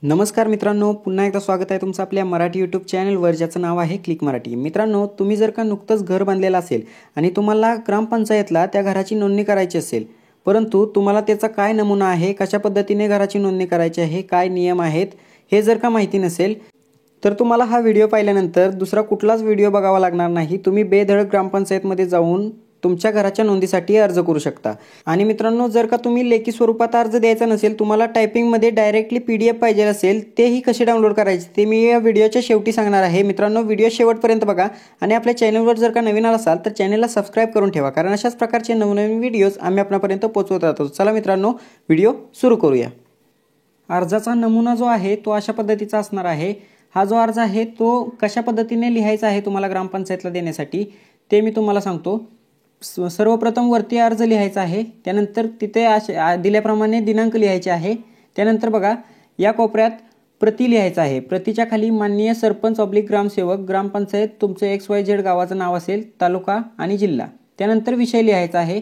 नमस्कार मित्रांनो, पुन्हा एकदा स्वागत आहे तुमचं आपल्या मराठी यूट्यूब चॅनलवर, ज्याचं नाव आहे क्लिक मराठी। मित्रांनो, तुम्ही जर का नुकतंच घर बांधलेलं असेल आणि तुम्हाला ग्रामपंचायतला त्या घराची नोंदणी करायची असेल, परंतु तुम्हाला त्याचा काय नमुना आहे, कशा पद्धतीने घराची नोंदणी करायची आहे, काय नियम आहेत, हे जर का माहिती नसेल तर तुम्हाला हा व्हिडिओ पाहिल्यानंतर दुसरा कुठलाच व्हिडिओ बघावा लागणार नाही। तुम्ही बेधडक ग्रामपंचायतमध्ये जाऊन तुमच्या घराच्या नोंदीसाठी अर्ज करू शकता। आणि मित्रांनो, जर का तुम्ही लेखी स्वरूपात अर्ज द्यायचा नसेल, तुम्हाला टायपिंगमध्ये डायरेक्टली PDF पाहिजे असेल, तेही कसे डाउनलोड करायचे ते मी या व्हिडिओच्या शेवटी सांगणार आहे। मित्रांनो, व्हिडिओ शेवटपर्यंत बघा आणि आपल्या चॅनलवर जर का नवीन असाल तर चॅनलला सबस्क्राइब करून ठेवा, कारण अशाच प्रकारचे नवनवीन व्हिडिओज आम्ही आपल्यापर्यंत पोहोचवत राहतो। चला मित्रांनो, व्हिडिओ सुरू करूया। अर्जाचा नमुना जो आहे तो अशा पद्धतीचा असणार आहे। हा जो अर्ज आहे तो कशा पद्धतीने लिहायचा आहे तुम्हाला ग्रामपंचायतला देण्यासाठी ते मी तुम्हाला सांगतो। सर्वप्रथम वरती अर्ज लिहायचा आहे, त्यानंतर तिथे दिल्याप्रमाणे दिनांक लिहायचे आहे। त्यानंतर बघा या कोपऱ्यात प्रति लिहायचा आहे। प्रतीच्या खाली माननीय सरपंच / ग्रामसेवक, ग्रामपंचायत तुमचं XYZ गावाचं नाव असेल, तालुका आणि जिल्हा। त्यानंतर विषय लिहायचा आहे।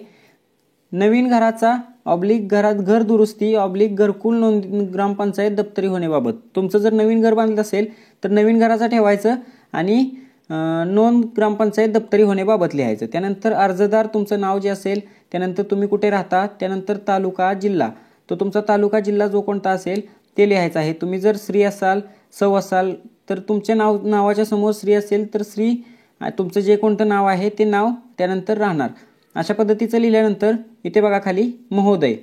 नवीन घराचा घर दुरुस्ती घरकुल नोंद ग्रामपंचायत दप्तरी होण्याबाबत। तुमचं जर नवीन घर बांधलं असेल तर नवीन घराचा ठेवायचं आणि नोंद ग्रामपंचायत दप्तरी होण्याबाबत लिहायचं। त्यानंतर अर्जदार तुमचं नाव जे असेल, त्यानंतर तुम्ही कुठे राहता, त्यानंतर तालुका जिल्हा, तो तुमचा तालुका जिल्हा जो कोणता असेल ते लिहायचं आहे। तुम्ही जर स्त्री असाल, सौ असाल तर तुमचे नावाच्या समोर स्त्री असेल तर स्त्री, तुमचं जे कोणतं नाव आहे ते नाव, त्यानंतर राहणार। अशा पद्धतीचं लिहिल्यानंतर इथे बघा खाली महोदय,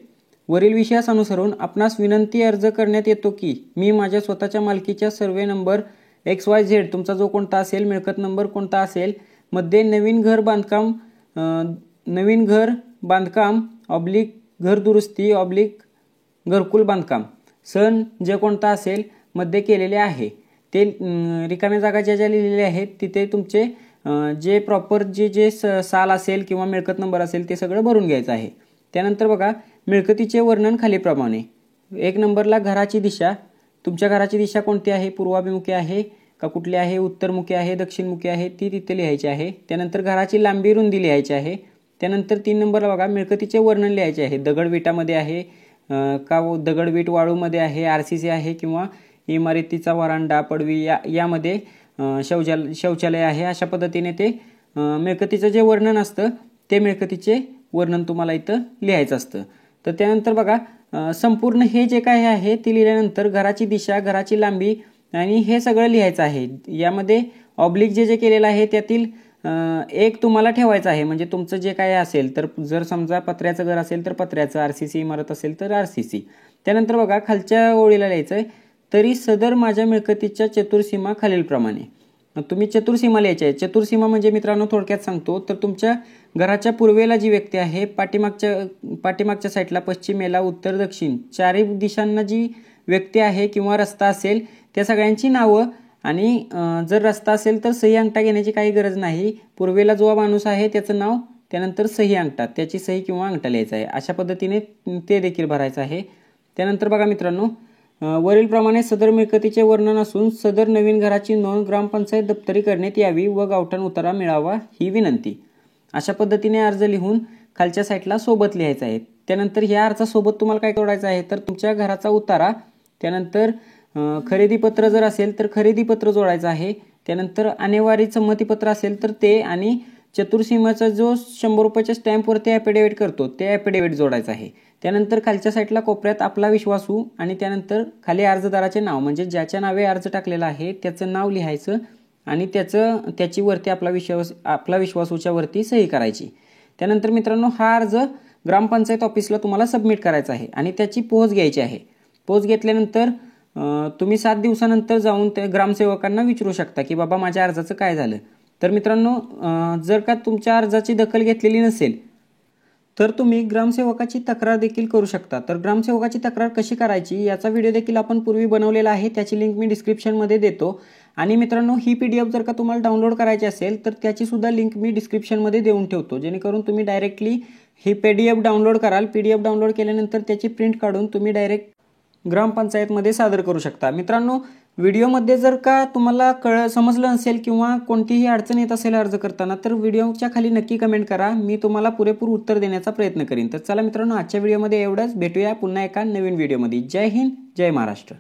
वरील विषयास अनुसरून आपणास विनंती अर्ज करण्यात येतो की मी माझ्या स्वतःच्या मालकीच्या सर्वे नंबर XYZ, तुमचा जो कोणता असेल, मिळकत नंबर कोणता असेल, मध्ये नवीन घर बांधकाम घर दुरुस्ती घरकुल बांधकाम सण जे कोणता असेल मध्ये केलेले आहे। ते रिकाम्या जागा ज्या लिहिलेल्या आहेत तिथे तुमचे जे प्रॉपर जे साल असेल किंवा मिळकत नंबर असेल ते सगळं भरून घ्यायचं आहे। त्यानंतर बघा मिळकतीचे वर्णन खालीप्रमाणे। 1 नंबरला घराची दिशा, तुमच्या घराची दिशा कोणती आहे, पूर्वाभिमुखी आहे का कुठली आहे, उत्तरमुखी आहे, दक्षिणमुखी आहे, ती तिथे लिहायची आहे। त्यानंतर घराची लांबी रुंदी लिहायची आहे। त्यानंतर 3 नंबरला बघा मिळकतीचे वर्णन लिहायचे आहे। दगडविटामध्ये आहे का दगडविट वाळूमध्ये आहे, RCC आहे किंवा इमारतीचा वरांडा पडवी यामध्ये शौचालय आहे। अशा पद्धतीने ते मिळकतीचं जे वर्णन असतं ते मिळकतीचे वर्णन तुम्हाला इथं लिहायचं असतं। तर त्यानंतर बघा संपूर्ण हे जे काय आहे ते लिहिल्यानंतर घराची दिशा, घराची लांबी आणि हे सगळं लिहायचं आहे। यामध्ये ऑब्लिक जे केलेलं आहे त्यातील एक तुम्हाला ठेवायचं आहे, म्हणजे तुमचं जे काय असेल, तर जर समजा पत्र्याचं घर असेल तर पत्र्याचं, RCC इमारत असेल तर RCC। त्यानंतर बघा खालच्या ओळीला लिहायचं आहे, तरी सदर माझ्या मिळकतीच्या चतुर्सीमा खालीलप्रमाणे। तुम्ही चतुर्सीमा लिहायची आहे। चतुर्सीमा म्हणजे मित्रांनो थोडक्यात सांगतो तर तुमच्या घराच्या पूर्वेला जी व्यक्ती आहे, पाठीमागच्या साईडला, पश्चिमेला, उत्तर दक्षिण चारही दिशांना जी व्यक्ती आहे किंवा रस्ता असेल त्या सगळ्यांची नावं, आणि जर रस्ता असेल तर सही अंगठा घेण्याची काही गरज नाही। पूर्वेला जो माणूस आहे त्याचं नाव, त्यानंतर सही अंगठा, त्याची सही किंवा अंगठा लिहायचा आहे। अशा पद्धतीने ते देखील भरायचं आहे। त्यानंतर बघा मित्रांनो, वरील प्रमाणे सदर मिळकतीचे वर्णन असून सदर नवीन घराची नोंद ग्रामपंचायत दप्तरी करण्यात यावी व गावठाण उतारा मिळावा ही विनंती। अशा पद्धतीने अर्ज लिहून खालच्या साईडला सोबत लिहायचा आहे। त्यानंतर ह्या अर्जासोबत तुम्हाला काय जोडायचं आहे तर तुमच्या घराचा उतारा, त्यानंतर खरेदी पत्र जर असेल तर खरेदी पत्र जोडायचं आहे। त्यानंतर आणेवारी संमतीपत्र असेल तर ते, आणि चतुर्सीमाचा जो 100 रुपयाच्या स्टॅम्पवरती ॲफिडेव्हिट करतो ते ॲफिडेव्हिट जोडायचं आहे। त्यानंतर खालच्या साईडला कोपऱ्यात आपला विश्वासू, आणि त्यानंतर खाली अर्जदाराचे नाव, म्हणजे ज्याच्या नावे अर्ज टाकलेला आहे त्याचं नाव लिहायचं आणि त्याची वरती आपला विश्वासूच्या वरती सही करायची। त्यानंतर मित्रांनो हा अर्ज ग्रामपंचायत ऑफिसला तुम्हाला सबमिट करायचा आहे आणि त्याची पोहोच घ्यायची आहे। पोहोच घेतल्यानंतर तुम्ही 7 दिवसानंतर जाऊन त्या ग्रामसेवकांना विचारू शकता की बाबा माझ्या अर्जाचं काय झालं। तर मित्रांनो, जर का तुमच्या अर्जाची दखल घेतलेली नसेल तर तुम्ही ग्रामसेवकाची तक्रार देखील करू शकता। तर ग्रामसेवकाची तक्रार कशी करायची याचा व्हिडिओ देखील आपण पूर्वी बनवलेला आहे, त्याची लिंक मी डिस्क्रिप्शनमध्ये देतो। आणि मित्रांनो, ही PDF जर का तुम्हाला डाउनलोड करायची असेल तर त्याची सुद्धा लिंक मी डिस्क्रिप्शनमध्ये देऊन ठेवतो, जेणेकरून तुम्ही डायरेक्टली ही PDF डाउनलोड कराल। PDF डाउनलोड केल्यानंतर त्याची प्रिंट काढून तुम्ही डायरेक्ट ग्रामपंचायतमध्ये सादर करू शकता। मित्रांनो, व्हिडिओमध्ये जर का तुम्हाला समजलं नसेल किंवा कोणतीही अडचण येत असेल अर्ज करताना तर व्हिडिओच्या खाली नक्की कमेंट करा, मी तुम्हाला पुरेपूर उत्तर देण्याचा प्रयत्न करीन। तर चला मित्रांनो, आजच्या व्हिडिओमध्ये एवढंच। भेटूया पुन्हा एका नवीन व्हिडिओमध्ये। जय हिंद, जय महाराष्ट्र।